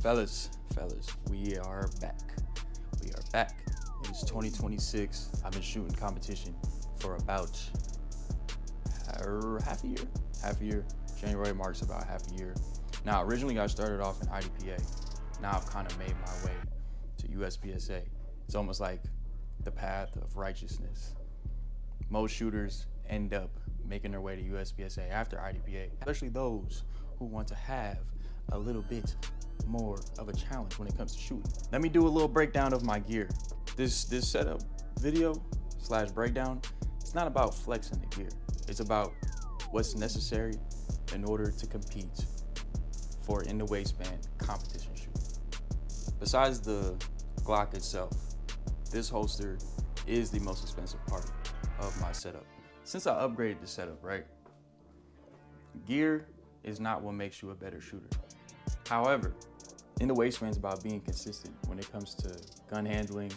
Fellas, we are back. We are back. It's 2026. I've been shooting competition for about half a year. January marks about half a year. Now, originally I started off in IDPA. Now I've kind of made my way to USPSA. It's almost like the path of righteousness. Most shooters end up making their way to USPSA after IDPA, especially those who want to have a little bit more of a challenge when it comes to shooting. Let me do a little breakdown of my gear. This setup video / breakdown, it's not about flexing the gear. It's about what's necessary in order to compete for in the waistband competition shooting. Besides the Glock itself, this holster is the most expensive part of my setup. Since I upgraded the setup, right? Gear is not what makes you a better shooter. However, in the waistband is about being consistent when it comes to gun handling,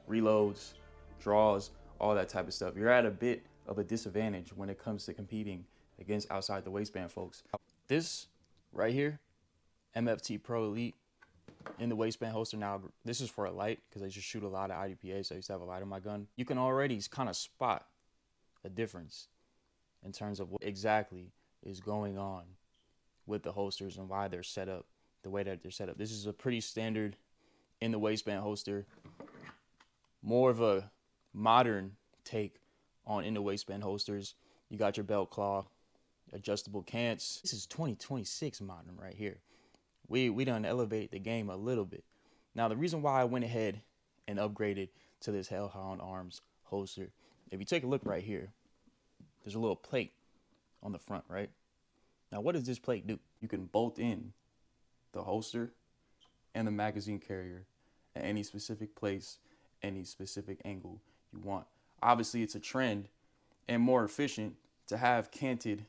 reloads, draws, all that type of stuff. You're at a bit of a disadvantage when it comes to competing against outside the waistband folks. This right here, MFT Pro Elite in the waistband holster. Now, this is for a light because I just shoot a lot of IDPA, so I used to have a light on my gun. You can already kind of spot a difference in terms of what exactly is going on with the holsters and why they're set up the way that they're set up. This is a pretty standard in the waistband holster, more of a modern take on in the waistband holsters. You got your belt claw, adjustable cants. This is 2026 modern right here. We done elevate the game a little bit. Now, the reason why I went ahead and upgraded to this Hellhound Arms holster, if you take a look right here, there's a little plate on the front, right? Now, what does this plate do? You can bolt in the holster and the magazine carrier at any specific place, any specific angle you want. Obviously, it's a trend and more efficient to have canted,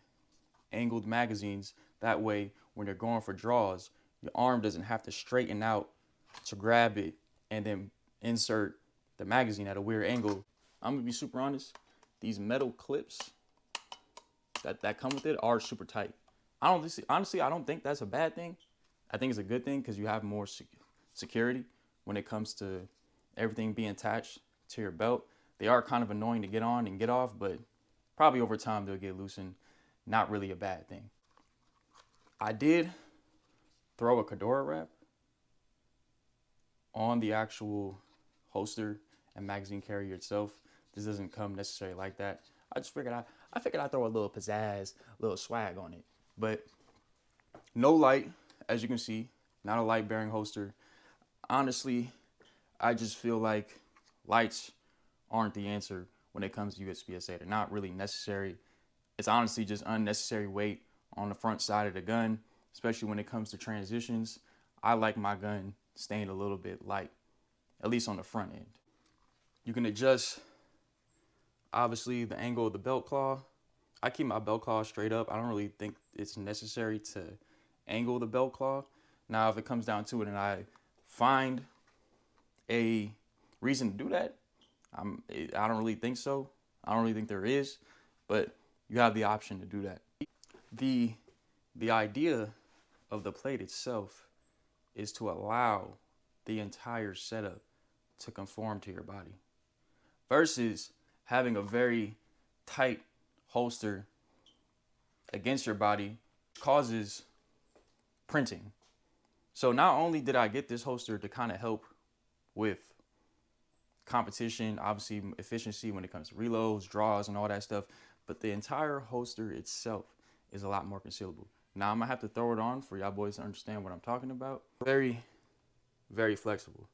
angled magazines. That way, when you're going for draws, your arm doesn't have to straighten out to grab it and then insert the magazine at a weird angle. I'm gonna be super honest, these metal clips that come with it are super tight. Honestly, I don't think that's a bad thing. I think it's a good thing because you have more security when it comes to everything being attached to your belt. They are kind of annoying to get on and get off, but probably over time they'll get loosened. Not really a bad thing. I did throw a Fedora wrap on the actual holster and magazine carrier itself. This doesn't come necessarily like that. I figured I'd throw a little pizzazz, a little swag on it. But no light, as you can see, not a light bearing holster. Honestly, I just feel like lights aren't the answer when it comes to USPSA. They're not really necessary. It's honestly just unnecessary weight on the front side of the gun, especially when it comes to transitions. I like my gun staying a little bit light, at least on the front end. You can adjust, obviously, the angle of the belt claw. I keep my belt claw straight up. I don't really think it's necessary to angle the belt claw. Now, if it comes down to it and I find a reason to do that, I don't really think so. I don't really think there is, but you have the option to do that. The idea of the plate itself is to allow the entire setup to conform to your body versus having a very tight holster against your body causes printing. So not only did I get this holster to kind of help with competition, obviously efficiency when it comes to reloads, draws, and all that stuff, but the entire holster itself is a lot more concealable. Now I'm gonna have to throw it on for y'all boys to understand what I'm talking about. Very, very flexible.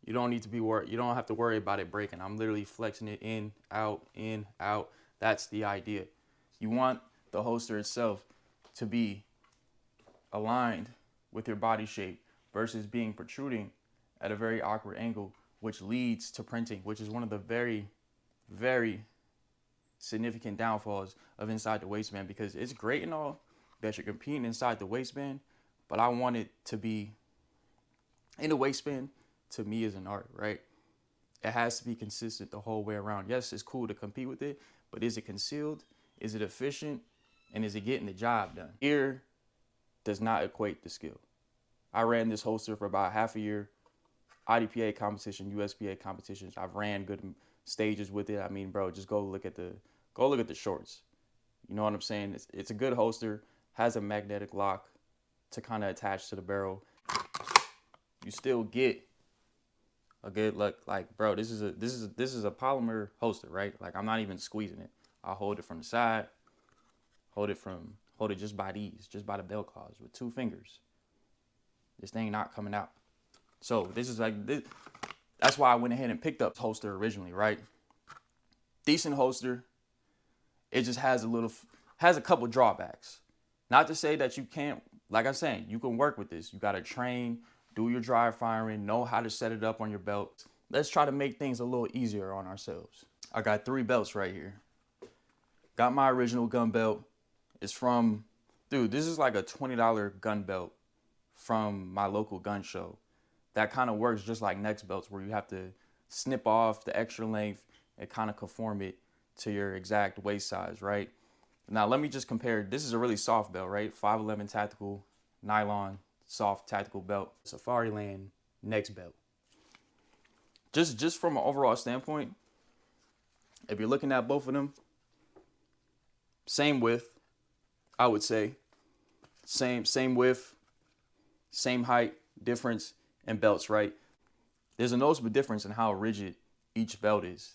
You don't need to be worried. You don't have to worry about it breaking. I'm literally flexing it in, out, in, out. That's the idea. You want the holster itself to be aligned with your body shape versus being protruding at a very awkward angle, which leads to printing, which is one of the very, very significant downfalls of inside the waistband, because it's great and all that you're competing inside the waistband, but I want it to be in the waistband. To me is an art, right? It has to be consistent the whole way around. Yes, it's cool to compete with it, but is it concealed? Is it efficient? And is it getting the job done? Gear does not equate to skill. I ran this holster for about half a year. IDPA competition, USPA competitions. I've ran good stages with it. I mean, bro, just go look at the shorts. You know what I'm saying? It's a good holster. Has a magnetic lock to kind of attach to the barrel. You still get a good look. Like, bro, this is a polymer holster, right? Like, I'm not even squeezing it. I'll hold it from the side. Hold it just by the belt claws with 2 fingers. This thing not coming out. So this is like this. That's why I went ahead and picked up the holster originally, right? Decent holster. It just has a couple drawbacks. Not to say that you can't, like I'm saying, you can work with this. You got to train, do your dry firing, know how to set it up on your belt. Let's try to make things a little easier on ourselves. I got 3 belts right here. Got my original gun belt. It's from, dude, this is like a $20 gun belt from my local gun show. That kind of works just like next belts, where you have to snip off the extra length and kind of conform it to your exact waist size, right? Now, let me just compare. This is a really soft belt, right? 511 tactical, nylon, soft tactical belt. Safariland next belt. Just from an overall standpoint, if you're looking at both of them, same width, I would say. Same width, same height, difference in belts, right? There's a noticeable difference in how rigid each belt is.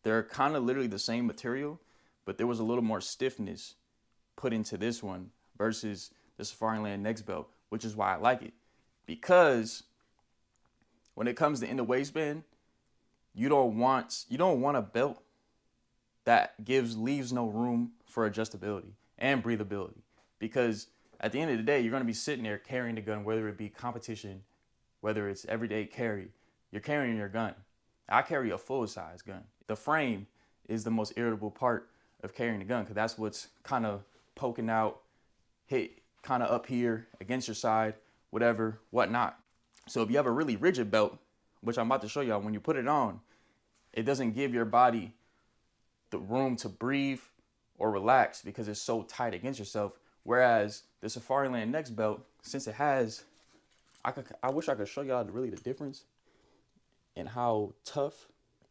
They're kind of literally the same material, but there was a little more stiffness put into this one versus the Safariland next belt, which is why I like it. Because when it comes to in the waistband, you don't want a belt that leaves no room for adjustability and breathability. Because at the end of the day, you're going to be sitting there carrying the gun, whether it be competition, whether it's everyday carry, you're carrying your gun. I carry a full-size gun. The frame is the most irritable part of carrying the gun, because that's what's kind of poking out, hit kind of up here against your side, whatever, whatnot. So if you have a really rigid belt, which I'm about to show y'all, when you put it on, it doesn't give your body the room to breathe or relax because it's so tight against yourself. Whereas the Safariland next belt, since it has, I wish I could show y'all really the difference and how tough.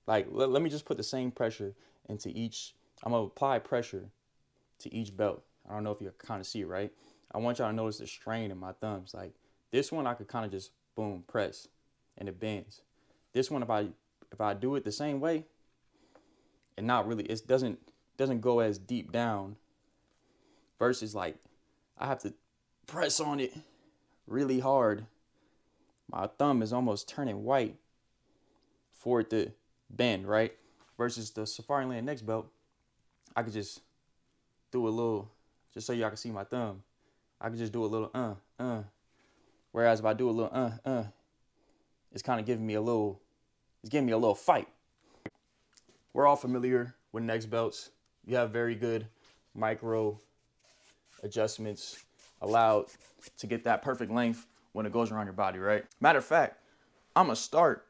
Like, let me just put the same pressure into each. I'm gonna apply pressure to each belt. I don't know if you kind of see it, right? I want y'all to notice the strain in my thumbs. Like this one, I could kind of just boom press, and it bends. This one, if I do it the same way, and not really, it doesn't go as deep down. Versus like, I have to press on it really hard. My thumb is almost turning white for it to bend, right? Versus the Safariland next belt, I could just do a little, just so y'all can see my thumb. I could just do a little Whereas if I do a little it's kind of giving me a little fight. We're all familiar with next belts. You have very good micro adjustments allowed to get that perfect length when it goes around your body, right? Matter of fact, I'm gonna start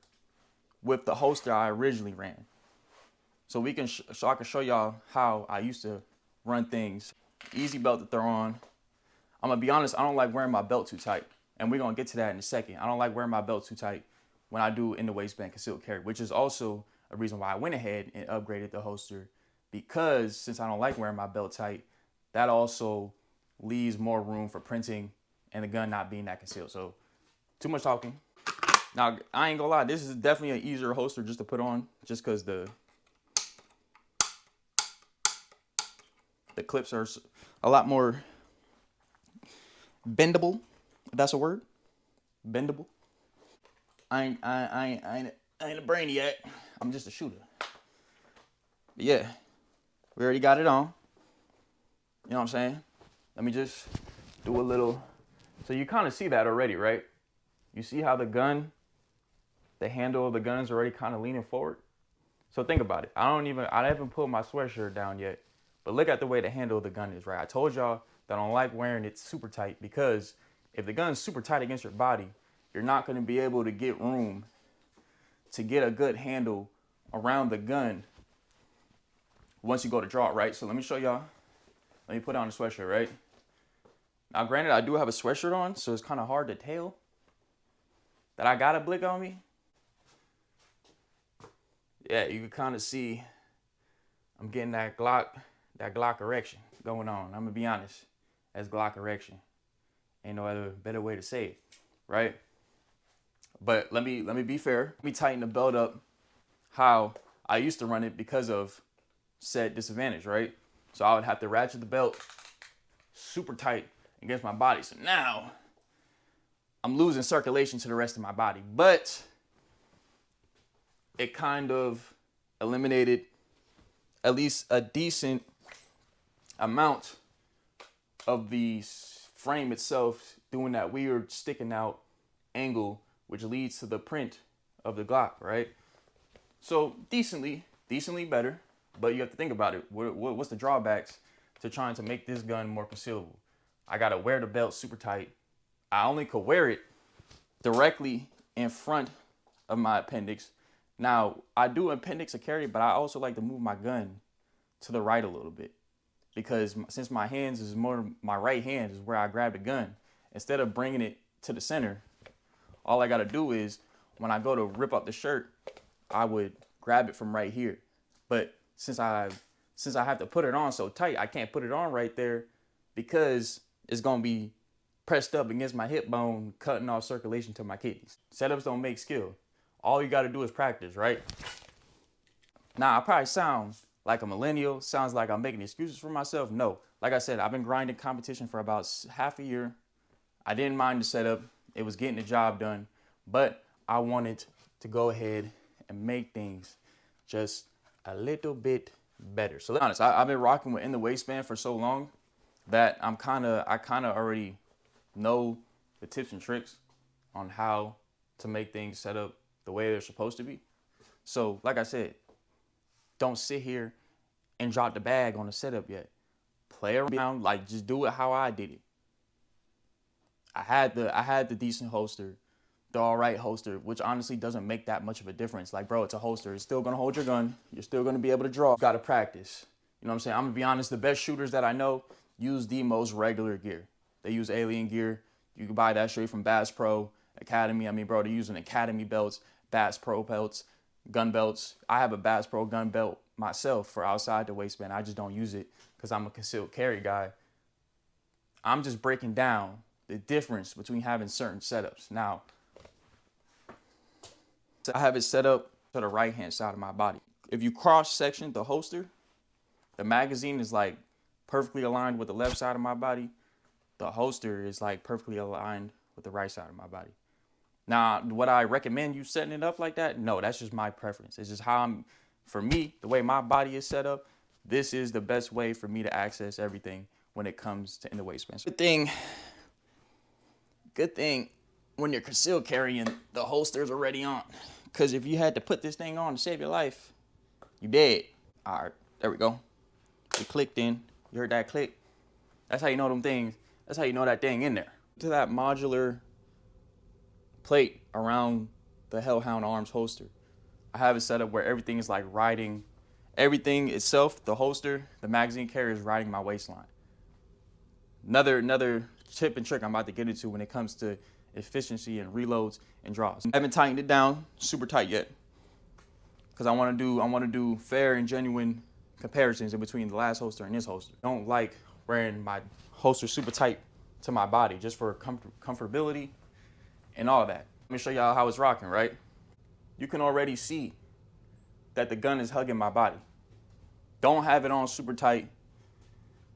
with the holster I originally ran, so I can show y'all how I used to run things. Easy belt to throw on. I'm gonna be honest, I don't like wearing my belt too tight, and we're gonna get to that in a second. I don't like wearing my belt too tight when I do in the waistband concealed carry, which is also a reason why I went ahead and upgraded the holster, because since I don't like wearing my belt tight, that also leaves more room for printing and the gun not being that concealed. So too much talking. Now, I ain't gonna lie, this is definitely an easier holster just to put on, just because the clips are a lot more bendable, if that's a word. Bendable. I ain't a brainiac. I'm just a shooter. But yeah, we already got it on. You know what I'm saying? Let me just do a little. So you kind of see that already, right? You see how the handle of the gun is already kind of leaning forward. So think about it. I haven't put my sweatshirt down yet, but look at the way the handle of the gun is, right? I told y'all that I don't like wearing it super tight, because if the gun's super tight against your body, you're not going to be able to get room to get a good handle around the gun once you go to draw it, right? So let me show y'all. Let me put on the sweatshirt, right? Now, granted, I do have a sweatshirt on, so it's kind of hard to tell, that I got a blick on me, yeah, you can kind of see I'm getting that Glock erection going on. I'm gonna be honest, that's Glock erection. Ain't no other better way to say it, right? But let me be fair. Let me tighten the belt up how I used to run it because of said disadvantage, right? So I would have to ratchet the belt super tight against my body. So now I'm losing circulation to the rest of my body, but it kind of eliminated at least a decent amount of the frame itself doing that weird sticking out angle, which leads to the print of the Glock, right? So decently better, but you have to think about it. What's the drawbacks to trying to make this gun more concealable? I gotta wear the belt super tight. I only could wear it directly in front of my appendix. Now, I do appendix a carry, but I also like to move my gun to the right a little bit, because since my hands is more, my right hand is where I grab the gun, instead of bringing it to the center, all I gotta do is when I go to rip up the shirt, I would grab it from right here. But since I have to put it on so tight, I can't put it on right there because it's gonna be pressed up against my hip bone, cutting off circulation to my kidneys. Setups don't make skill. All you gotta do is practice, right? Now, I probably sound like a millennial, sounds like I'm making excuses for myself. No, like I said, I've been grinding competition for about half a year. I didn't mind the setup. It was getting the job done, but I wanted to go ahead and make things just a little bit better. So let's be honest, I've been rocking within the waistband for so long that I kind of already know the tips and tricks on how to make things set up the way they're supposed to be. So like I said, don't sit here and drop the bag on the setup yet. Play around, like just do it how I did it. I had the decent holster, the all right holster, which honestly doesn't make that much of a difference. Like, bro, it's a holster. It's still gonna hold your gun. You're still gonna be able to draw. You gotta practice. You know what I'm saying? I'm gonna be honest, the best shooters that I know use the most regular gear. They use alien gear. You can buy that straight from Bass Pro Academy. I mean, bro, they're using Academy belts, Bass Pro belts, gun belts. I have a Bass Pro gun belt myself for outside the waistband. I just don't use it because I'm a concealed carry guy. I'm just breaking down the difference between having certain setups. Now, I have it set up to the right-hand side of my body. If you cross-section the holster, the magazine is like perfectly aligned with the left side of my body. The holster is like perfectly aligned with the right side of my body. Now, would I recommend you setting it up like that? No, that's just my preference. It's just how for me, the way my body is set up, this is the best way for me to access everything when it comes to in the waistband. Good thing when you're concealed carrying, the holster's already on. Because if you had to put this thing on to save your life, you dead. All right, there we go. It clicked in. You heard that click? That's how you know them things. That's how you know that thing in there. To that modular plate around the Hellhound Arms holster, I have it set up where everything is like riding, everything itself, the holster, the magazine carrier is riding my waistline. Another tip and trick I'm about to get into when it comes to efficiency and reloads and draws. I haven't tightened it down super tight yet because I want to do fair and genuine comparisons in between the last holster and this holster. I don't like wearing my holster super tight to my body just for comfortability and all that. Let me show y'all how it's rocking, right? You can already see that the gun is hugging my body. Don't have it on super tight.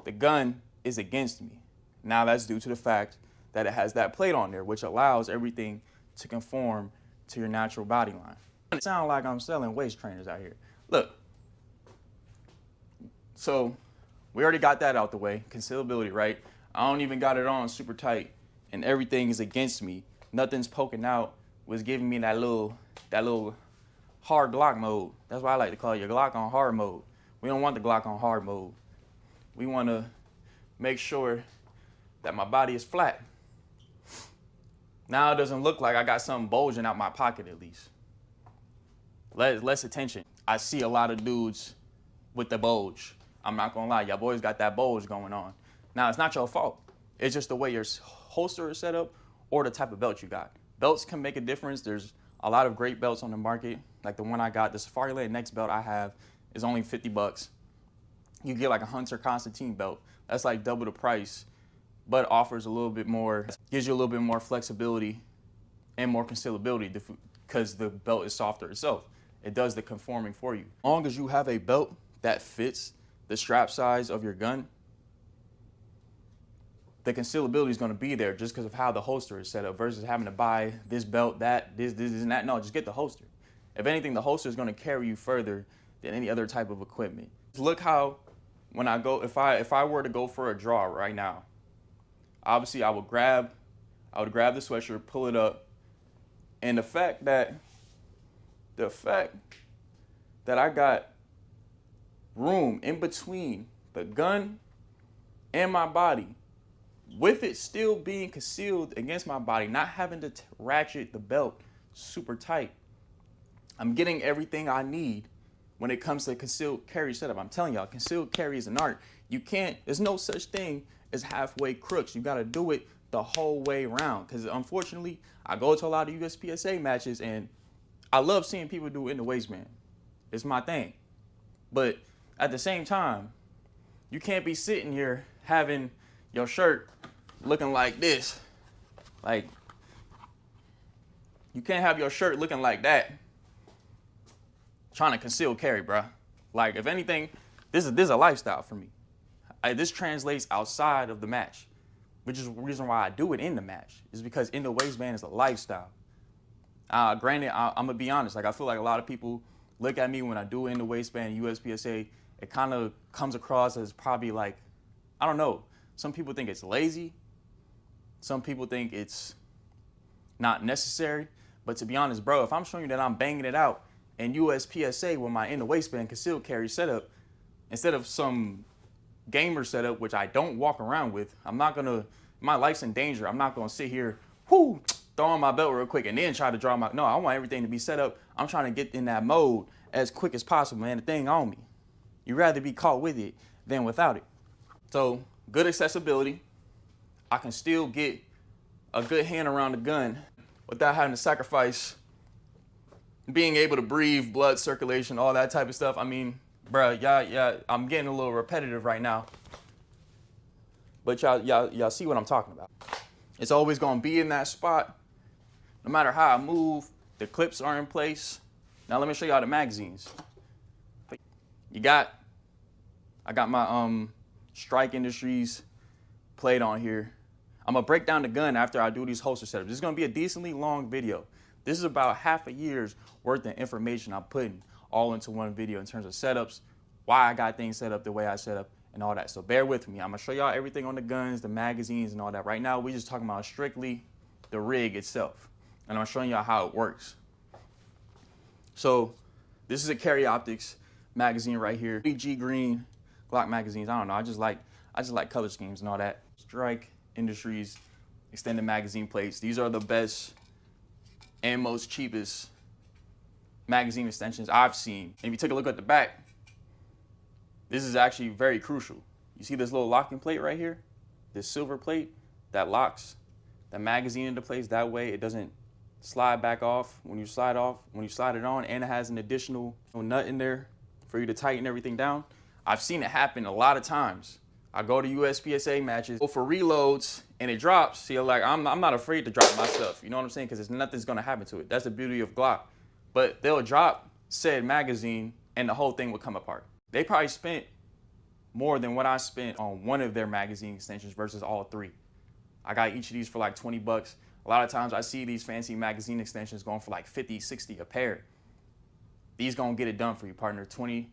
The gun is against me. Now that's due to the fact that it has that plate on there, which allows everything to conform to your natural body line. It sounds like I'm selling waist trainers out here. Look, so we already got that out the way, concealability, right? I don't even got it on super tight and everything is against me. Nothing's poking out, was giving me that little hard Glock mode. That's why I like to call your Glock on hard mode. We don't want the Glock on hard mode. We want to make sure that my body is flat. Now it doesn't look like I got something bulging out my pocket at least. Less attention. I see a lot of dudes with the bulge. I'm not gonna lie, y'all boys got that bulge going on. Now it's not your fault. It's just the way your holster is set up or the type of belt you got. belts can make a difference. There's a lot of great belts on the market. Like the one I got, the Safariland Next belt I have is only 50 bucks. You get like a Hunter Constantine belt. That's like double the price, but offers a little bit more, gives you a little bit more flexibility and more concealability because the belt is softer itself. It does the conforming for you. As long as you have a belt that fits the strap size of your gun, the concealability is going to be there just because of how the holster is set up versus having to buy this belt, that, this, and that. No, just get the holster. If anything, the holster is going to carry you further than any other type of equipment. Look how, when I go, if I were to go for a draw right now, obviously I would grab the sweatshirt, pull it up, and the fact that I got room in between the gun and my body, with it still being concealed against my body, not having to ratchet the belt super tight, I'm getting everything I need when it comes to concealed carry setup. I'm telling y'all, concealed carry is an art. There's no such thing as halfway crooks. You gotta do it the whole way around. Because unfortunately, I go to a lot of USPSA matches and I love seeing people do it in the waistband. It's my thing. But at the same time, you can't be sitting here having your shirt looking like this. Like, you can't have your shirt looking like that trying to conceal carry, bruh. Like, if anything, this is a lifestyle for me. This translates outside of the match, which is the reason why I do it in the match, is because in the waistband is a lifestyle. Granted, I'm gonna be honest, like I feel like a lot of people look at me when I do it in the waistband, USPSA, it kind of comes across as probably like, I don't know, some people think it's lazy, some people think it's not necessary, but to be honest, bro, if I'm showing you that I'm banging it out in USPSA with my in the waistband concealed carry setup, instead of some gamer setup, which I don't walk around with, my life's in danger. I'm not gonna sit here, throw on my belt real quick and then try to draw no, I want everything to be set up. I'm trying to get in that mode as quick as possible, man, the thing on me. You'd rather be caught with it than without it. So, good accessibility. I can still get a good hand around the gun without having to sacrifice being able to breathe, blood circulation, all that type of stuff. I mean, bruh, y'all, I'm getting a little repetitive right now, but y'all see what I'm talking about. It's always gonna be in that spot, no matter how I move. The clips are in place. Now let me show y'all the magazines. I got my Strike Industries plate on here. I'm gonna break down the gun after I do these holster setups. This is gonna be a decently long video. This is about half a year's worth of information I'm putting all into one video in terms of setups, why I got things set up the way I set up, and all that. So bear with me. I'm gonna show y'all everything on the guns, the magazines, and all that. Right now, we're just talking about strictly the rig itself. And I'm showing y'all how it works. So this is a Carry Optics magazine right here. G green Glock magazines. I don't know. I just like color schemes and all that. Strike Industries extended magazine plates. These are the best and most cheapest magazine extensions I've seen. And if you take a look at the back, this is actually very crucial. You see this little locking plate right here? This silver plate that locks the magazine into place. That way it doesn't slide back off when you slide it on, and it has an additional nut in there for you to tighten everything down. I've seen it happen a lot of times. I go to USPSA matches, go for reloads, and it drops. See, like I'm not afraid to drop my stuff. You know what I'm saying? Because nothing's gonna happen to it. That's the beauty of Glock. But they'll drop said magazine, and the whole thing will come apart. They probably spent more than what I spent on one of their magazine extensions versus all three. I got each of these for like 20 bucks. A lot of times I see these fancy magazine extensions going for like 50, 60 a pair. These gonna get it done for you, partner. $20,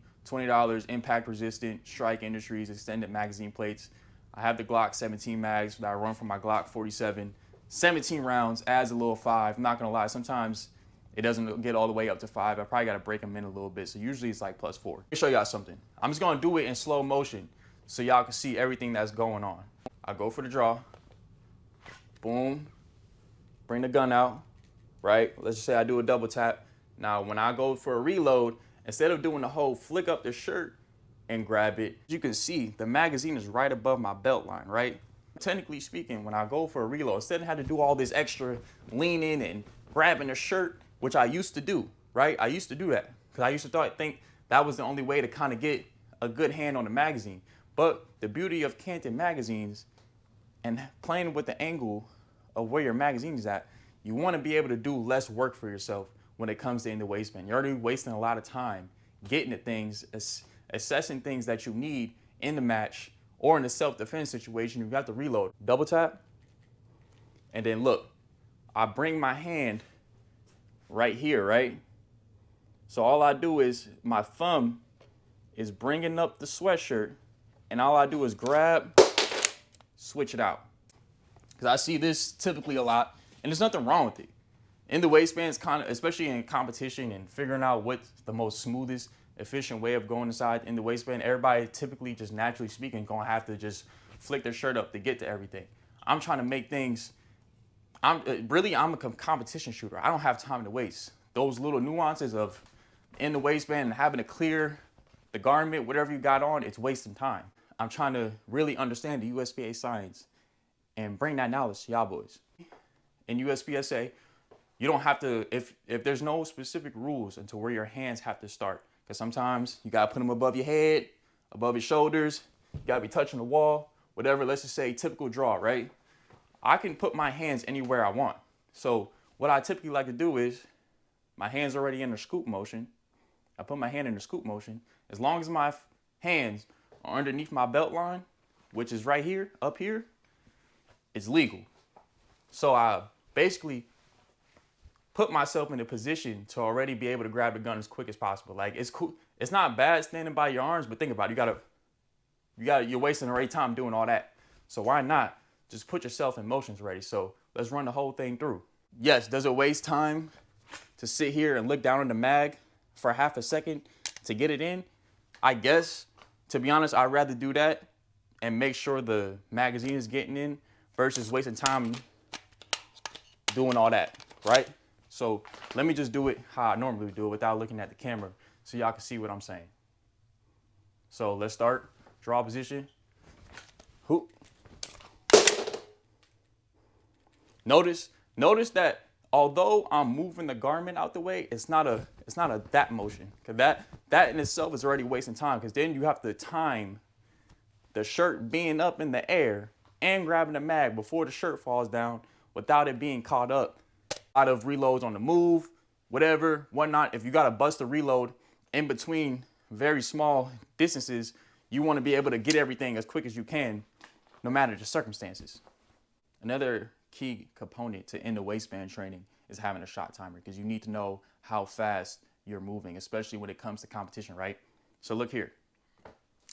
impact resistant, Strike Industries, extended magazine plates. I have the Glock 17 mags that I run from my Glock 47. 17 rounds, adds a little 5. I'm not gonna lie, sometimes it doesn't get all the way up to 5. I probably gotta break them in a little bit. So usually it's like +4. Let me show y'all something. I'm just gonna do it in slow motion so y'all can see everything that's going on. I go for the draw, boom, bring the gun out, right? Let's just say I do a double tap. Now, when I go for a reload, instead of doing the whole flick up the shirt and grab it, you can see the magazine is right above my belt line, right? Technically speaking, when I go for a reload, instead of having to do all this extra leaning and grabbing a shirt, which I used to do, right? I used to do that because I used to think that was the only way to kind of get a good hand on the magazine. But the beauty of Canton magazines and playing with the angle of where your magazine is at, you want to be able to do less work for yourself when it comes to in the waistband. You're already wasting a lot of time getting at things, assessing things that you need in the match or in a self-defense situation. You got to reload. Double tap, and then look, I bring my hand right here, right? So all I do is my thumb is bringing up the sweatshirt, and all I do is grab, switch it out. Because I see this typically a lot, and there's nothing wrong with it. In the waistbands, kind of, especially in competition and figuring out what's the most smoothest, efficient way of going inside in the waistband, everybody typically, just naturally speaking, gonna have to just flick their shirt up to get to everything. I'm trying to make things, I'm a competition shooter. I don't have time to waste. Those little nuances of in the waistband and having to clear the garment, whatever you got on, it's wasting time. I'm trying to really understand the USPA science and bring that knowledge to y'all boys. In USPSA, you don't have to, if there's no specific rules into where your hands have to start, because sometimes you gotta put them above your head, above your shoulders, you gotta be touching the wall, whatever, let's just say typical draw, right? I can put my hands anywhere I want. So what I typically like to do is, my hand's already in the scoop motion. I put my hand in the scoop motion. As long as my hands are underneath my belt line, which is right here, up here, it's legal. So I basically put myself in a position to already be able to grab the gun as quick as possible. Like, it's cool. It's not bad standing by your arms, but think about it. You're wasting already time doing all that. So why not just put yourself in motions ready? So let's run the whole thing through. Yes, does it waste time to sit here and look down on the mag for half a second to get it in? I guess, to be honest, I'd rather do that and make sure the magazine is getting in versus wasting time doing all that, right? So let me just do it how I normally do it without looking at the camera so y'all can see what I'm saying. So let's start. Draw position. Hoop. Notice that although I'm moving the garment out the way, it's not a that motion. Cause that in itself is already wasting time, because then you have to time the shirt being up in the air and grabbing the mag before the shirt falls down without it being caught up. Out of reloads on the move, whatever, whatnot. If you gotta bust a reload in between very small distances, you wanna be able to get everything as quick as you can, no matter the circumstances. Another key component to in the waistband training is having a shot timer, because you need to know how fast you're moving, especially when it comes to competition, right? So look here.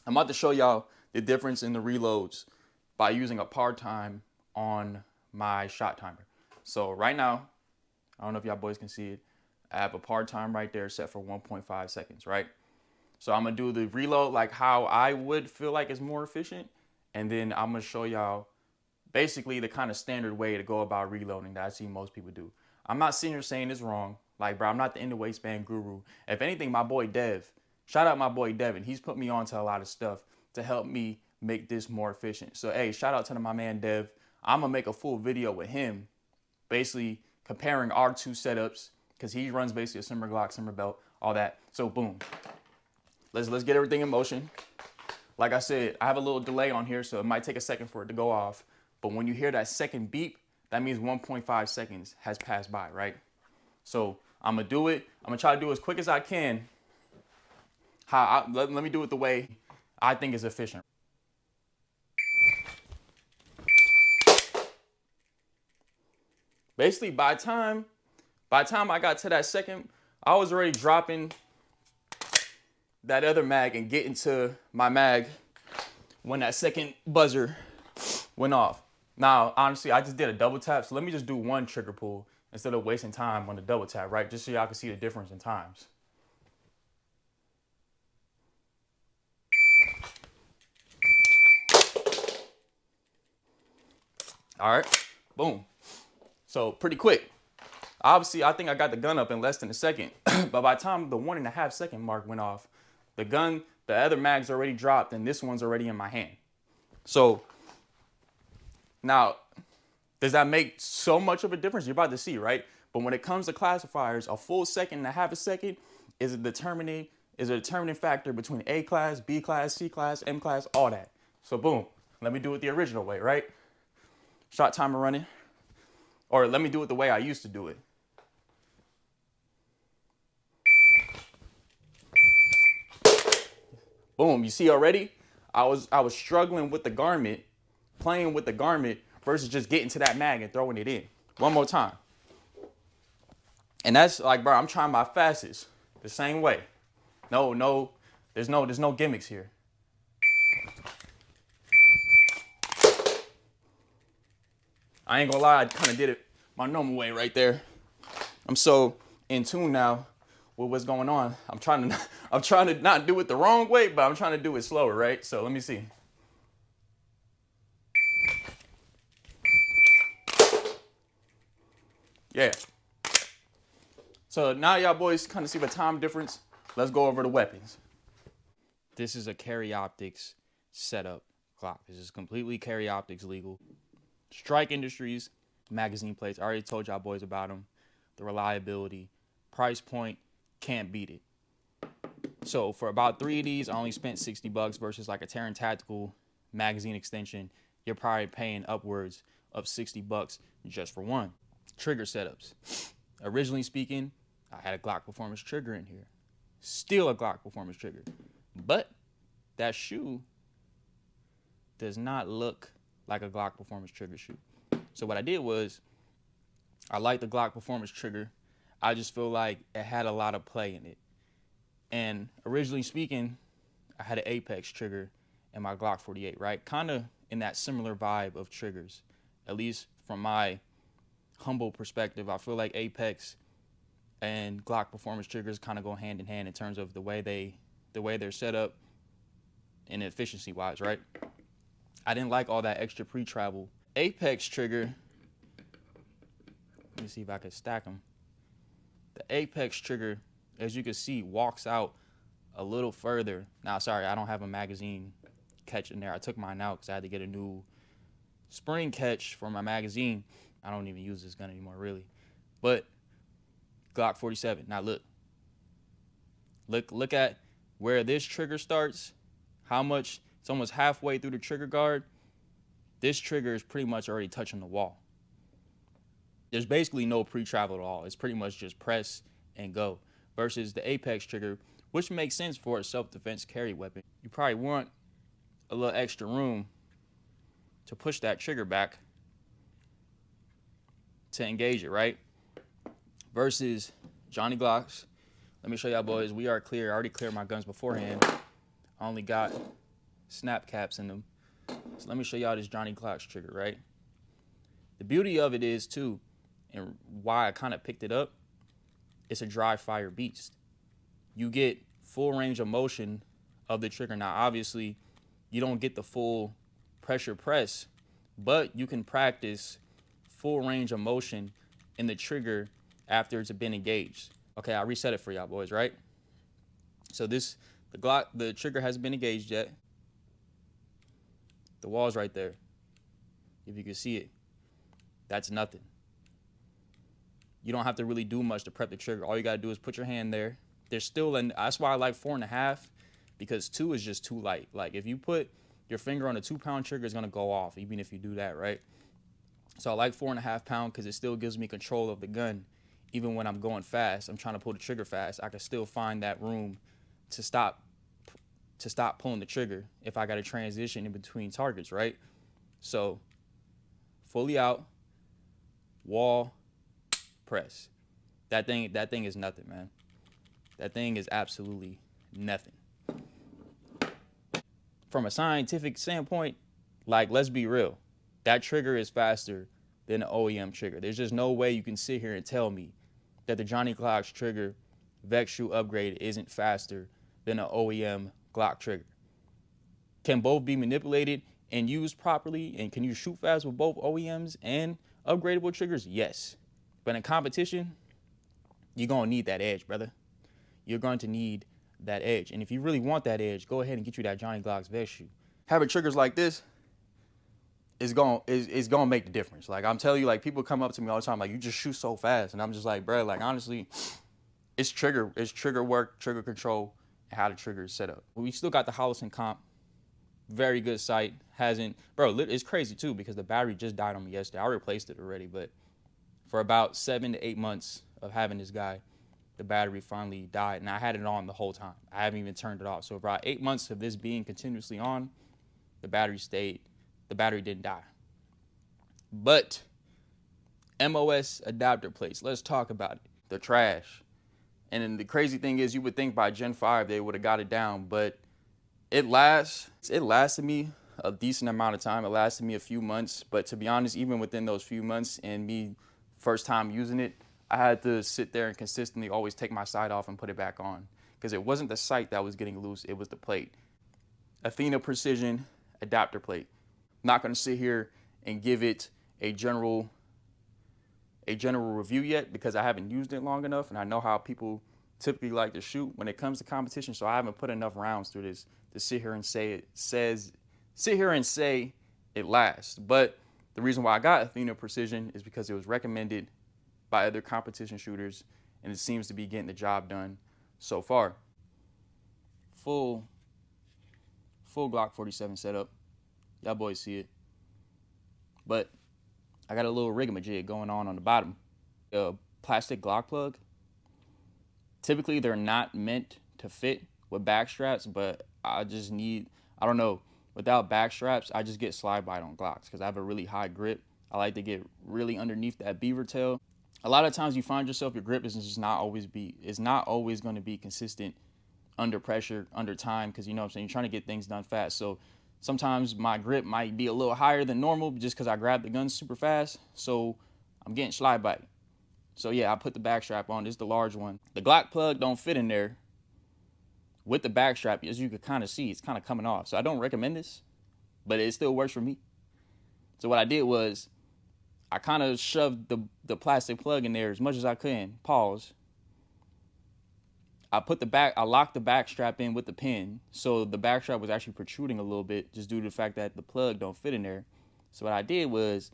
I'm about to show y'all the difference in the reloads by using a par time on my shot timer. So right now, I don't know if y'all boys can see it, I have a par time right there set for 1.5 seconds, right? So I'm gonna do the reload like how I would feel like is more efficient, and then I'm gonna show y'all basically the kind of standard way to go about reloading that I see most people do. I'm not sitting here saying it's wrong. Like, bro, I'm not the in the waistband guru. If anything, my boy Dev, shout out my boy Devin. He's put me onto a lot of stuff to help me make this more efficient. So, hey, shout out to my man Dev. I'm gonna make a full video with him, basically comparing our two setups, because he runs basically a similar Glock, similar belt, all that. So, boom. Let's get everything in motion. Like I said, I have a little delay on here, so it might take a second for it to go off. But when you hear that second beep, that means 1.5 seconds has passed by, right? So I'm gonna do it. I'm gonna try to do it as quick as I can. Let me do it the way I think is efficient. Basically, by the time I got to that second, I was already dropping that other mag and getting to my mag when that second buzzer went off. Now, honestly, I just did a double tap, so let me just do one trigger pull instead of wasting time on the double tap, right? Just so y'all can see the difference in times. All right, boom. So pretty quick. Obviously, I think I got the gun up in less than a second, but by the time the 1.5 second mark went off, the other mag's already dropped, and this one's already in my hand. So Now, does that make so much of a difference? You're about to see, right? But when it comes to classifiers, a full second and a half a second is a determining factor between A class, B class, C class, M class, all that. So boom, let me do it the original way, right? Shot timer running. Or let me do it the way I used to do it. Boom, you see already? I was struggling with the garment, playing with the garment versus just getting to that mag and throwing it in. One more time. And that's like, bro, I'm trying my fastest. The same way. No, there's no gimmicks here. I ain't gonna lie, I kind of did it my normal way right there. I'm so in tune now with what's going on. I'm trying to not do it the wrong way, but I'm trying to do it slower, right? So let me see. Yeah. So now y'all boys kind of see the time difference. Let's go over the weapons. This is a carry optics setup Glock. This is completely carry optics legal. Strike Industries magazine plates. I already told y'all boys about them. The reliability, price point, can't beat it. So for about 3 of these, I only spent $60 versus like a Terran Tactical magazine extension. You're probably paying upwards of $60 just for one. Trigger setups. Originally speaking, I had a Glock Performance trigger in here. Still a Glock Performance trigger. But that shoe does not look like a Glock Performance trigger shoe. So what I did was, I like the Glock Performance trigger. I just feel like it had a lot of play in it. And originally speaking, I had an Apex trigger in my Glock 48, right? Kind of in that similar vibe of triggers. At least from my humble perspective, I feel like Apex and Glock Performance triggers kind of go hand in hand in terms of the way they're set up and efficiency wise, right? I didn't like all that extra pre-travel. Apex trigger, let me see if I can stack them. The Apex trigger, as you can see, walks out a little further. Now, sorry, I don't have a magazine catch in there. I took mine out because I had to get a new spring catch for my magazine. I don't even use this gun anymore, really. But Glock 47. Now look at where this trigger starts. How much? It's almost halfway through the trigger guard. This trigger is pretty much already touching the wall. There's basically no pre-travel at all. It's pretty much just press and go. Versus the Apex trigger, which makes sense for a self-defense carry weapon. You probably want a little extra room to push that trigger back to engage it, right? Versus Johnny Glocks. Let me show y'all boys, we are clear. I already cleared my guns beforehand. I only got snap caps in them. So let me show y'all this Johnny Glocks trigger, right? The beauty of it is too, and why I kind of picked it up, it's a dry fire beast. You get full range of motion of the trigger. Now, obviously, you don't get the full pressure press, but you can practice full range of motion in the trigger after it's been engaged. Okay, I reset it for y'all boys, right? So the trigger hasn't been engaged yet. The wall's right there. If you can see it, that's nothing. You don't have to really do much to prep the trigger. All you gotta do is put your hand there. There's still, that's why I like 4.5, because 2 is just too light. Like if you put your finger on a 2-pound trigger, it's gonna go off, even if you do that, right? So I like 4.5 pound because it still gives me control of the gun. Even when I'm going fast, I'm trying to pull the trigger fast, I can still find that room to stop pulling the trigger if I got to transition in between targets, right? So fully out, wall, press. That thing is nothing, man. That thing is absolutely nothing. From a scientific standpoint, like, let's be real. That trigger is faster than an OEM trigger. There's just no way you can sit here and tell me that the Johnny Glock's trigger Vex shoe upgrade isn't faster than an OEM Glock trigger. Can both be manipulated and used properly? And can you shoot fast with both OEMs and upgradable triggers? Yes. But in competition, you're going to need that edge, brother. You're going to need that edge. And if you really want that edge, go ahead and get you that Johnny Glock's Vex shoe. Having triggers like this, it's gonna make the difference. Like I'm telling you, like people come up to me all the time, like you just shoot so fast, and I'm just like, bro, like honestly, it's trigger work, trigger control, and how the trigger is set up. We still got the Holliston comp, very good sight. Hasn't, bro, it's crazy too because the battery just died on me yesterday. I replaced it already, but for about 7 to 8 months of having this guy, the battery finally died, and I had it on the whole time. I haven't even turned it off. So about 8 months of this being continuously on, the battery didn't die. But MOS adapter plates, let's talk about it. They're trash. And then the crazy thing is, you would think by Gen 5 they would have got it down, but it lasted me a decent amount of time. It lasted me a few months, but to be honest, even within those few months and me first time using it, I had to sit there and consistently always take my sight off and put it back on because it wasn't the sight that was getting loose, it was the plate. Athena Precision adapter plate. Not going to sit here and give it a general review yet because I haven't used it long enough, and I know how people typically like to shoot when it comes to competition, so I haven't put enough rounds through this to sit here and say it lasts. But the reason why I got Athena Precision is because it was recommended by other competition shooters, and it seems to be getting the job done so far. Full Glock 47 setup. Y'all boys see it. But I got a little rigamajig going on the bottom. A plastic Glock plug. Typically, they're not meant to fit with back straps, but I don't know. Without back straps, I just get slide bite on Glocks because I have a really high grip. I like to get really underneath that beaver tail. A lot of times you find yourself, your grip is not always going to be consistent under pressure, under time, because you know what I'm saying, you're trying to get things done fast. So sometimes my grip might be a little higher than normal just because I grabbed the gun super fast. So I'm getting slide bite. So yeah, I put the back strap on. This is the large one. The Glock plug don't fit in there with the back strap. As you can kind of see, it's kind of coming off. So I don't recommend this, but it still works for me. So what I did was I kind of shoved the plastic plug in there as much as I could. Pause. I locked the back strap in with the pin, so the back strap was actually protruding a little bit just due to the fact that the plug don't fit in there. So what I did was,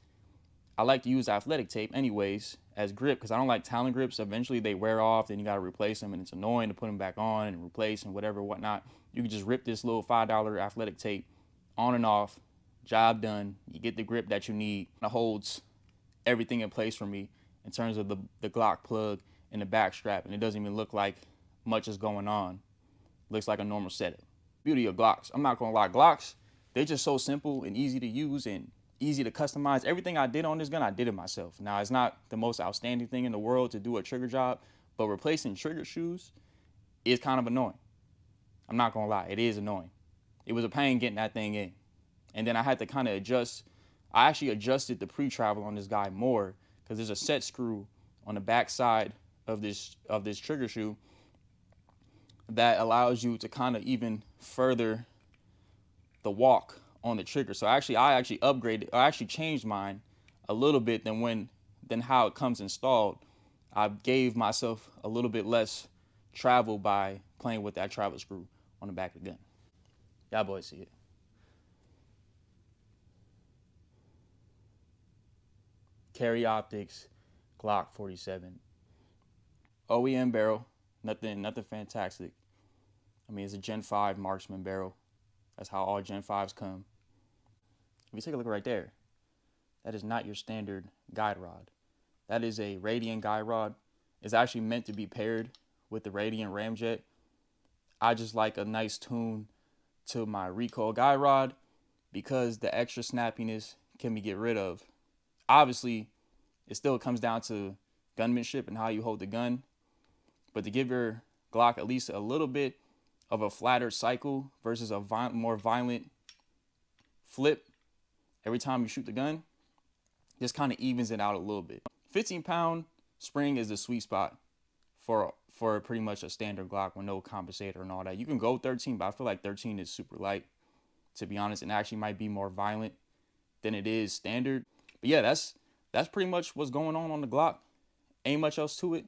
I like to use athletic tape anyways as grip because I don't like Talon grips. Eventually they wear off, then you got to replace them, and it's annoying to put them back on and replace and whatnot. You can just rip this little $5 athletic tape on and off, job done. You get the grip that you need. It holds everything in place for me in terms of the Glock plug and the back strap, and it doesn't even look like much is going on. It looks like a normal setup. Beauty of Glocks. I'm not gonna lie, Glocks, they're just so simple and easy to use and easy to customize. Everything I did on this gun, I did it myself. Now, it's not the most outstanding thing in the world to do a trigger job, but replacing trigger shoes is kind of annoying. I'm not gonna lie, it is annoying. It was a pain getting that thing in. And then I had to kind of adjust. I actually adjusted the pre-travel on this guy more because there's a set screw on the back side of this trigger shoe that allows you to kind of even further the walk on the trigger. So I actually upgraded, I actually changed mine a little bit than how it comes installed. I gave myself a little bit less travel by playing with that travel screw on the back of the gun. Y'all boys see it. Carry optics, Glock 47. OEM barrel, nothing fantastic. I mean, it's a Gen 5 marksman barrel. That's how all Gen 5s come. If you take a look right there, that is not your standard guide rod. That is a Radian guide rod. It's actually meant to be paired with the Radian ramjet. I just like a nice tune to my recoil guide rod because the extra snappiness can be get rid of. Obviously, it still comes down to gunmanship and how you hold the gun. But to give your Glock at least a little bit of a flatter cycle versus a more violent flip every time you shoot the gun, just kind of evens it out a little bit. 15-pound spring is the sweet spot for pretty much a standard Glock with no compensator and all that. You can go 13, but I feel like 13 is super light, to be honest, and actually might be more violent than it is standard. But yeah, that's pretty much what's going on the Glock. Ain't much else to it.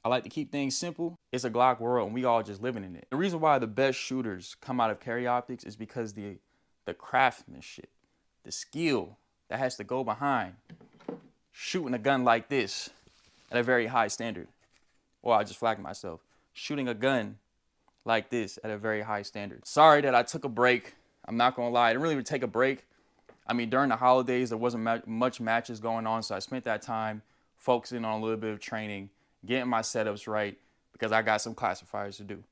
I like to keep things simple. It's a Glock world, and we all just living in it. The reason why the best shooters come out of carry optics is because the craftsmanship, the skill that has to go behind shooting a gun like this at a very high standard. Or I just flagged myself. Shooting a gun like this at a very high standard. Sorry that I took a break. I'm not gonna lie, I didn't really take a break. I mean, during the holidays, there wasn't much matches going on, so I spent that time focusing on a little bit of training, getting my setups right, because I got some classifiers to do.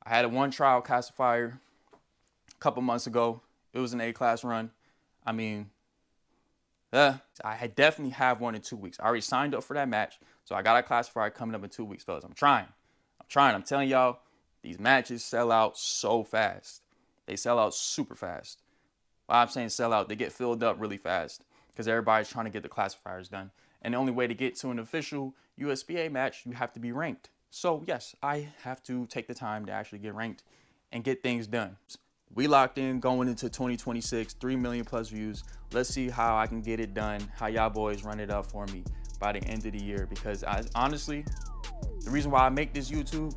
I had a one trial classifier a couple months ago. It was an A-class run. I mean, I definitely have one in 2 weeks. I already signed up for that match, so I got a classifier coming up in 2 weeks, fellas. I'm trying. I'm telling y'all, these matches sell out so fast. They sell out super fast. Why I'm saying sell out, they get filled up really fast because everybody's trying to get the classifiers done. And the only way to get to an official USPA match, you have to be ranked. So yes, I have to take the time to actually get ranked and get things done. We locked in going into 2026, 3 million plus views. Let's see how I can get it done, how y'all boys run it up for me by the end of the year. Because honestly, the reason why I make this YouTube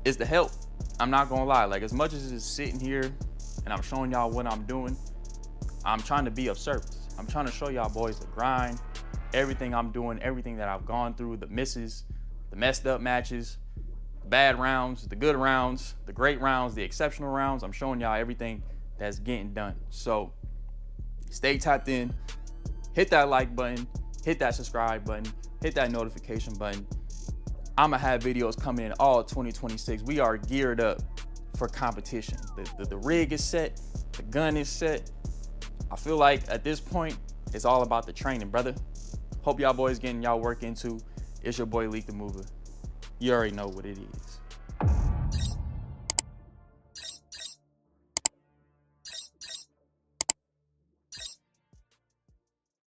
is to help. I'm not gonna lie, like as much as it's sitting here and I'm showing y'all what I'm doing, I'm trying to be of service. I'm trying to show y'all boys the grind, everything I'm doing, everything that I've gone through, the misses, the messed up matches, the bad rounds, the good rounds, the great rounds, the exceptional rounds. I'm showing y'all everything that's getting done. So stay tapped in, hit that like button, hit that subscribe button, hit that notification button. I'ma have videos coming in all 2026. We are geared up for competition. The rig is set, the gun is set. I feel like at this point, it's all about the training, brother. Hope y'all boys getting y'all work into. It's your boy Leak the Mover. You already know what it is.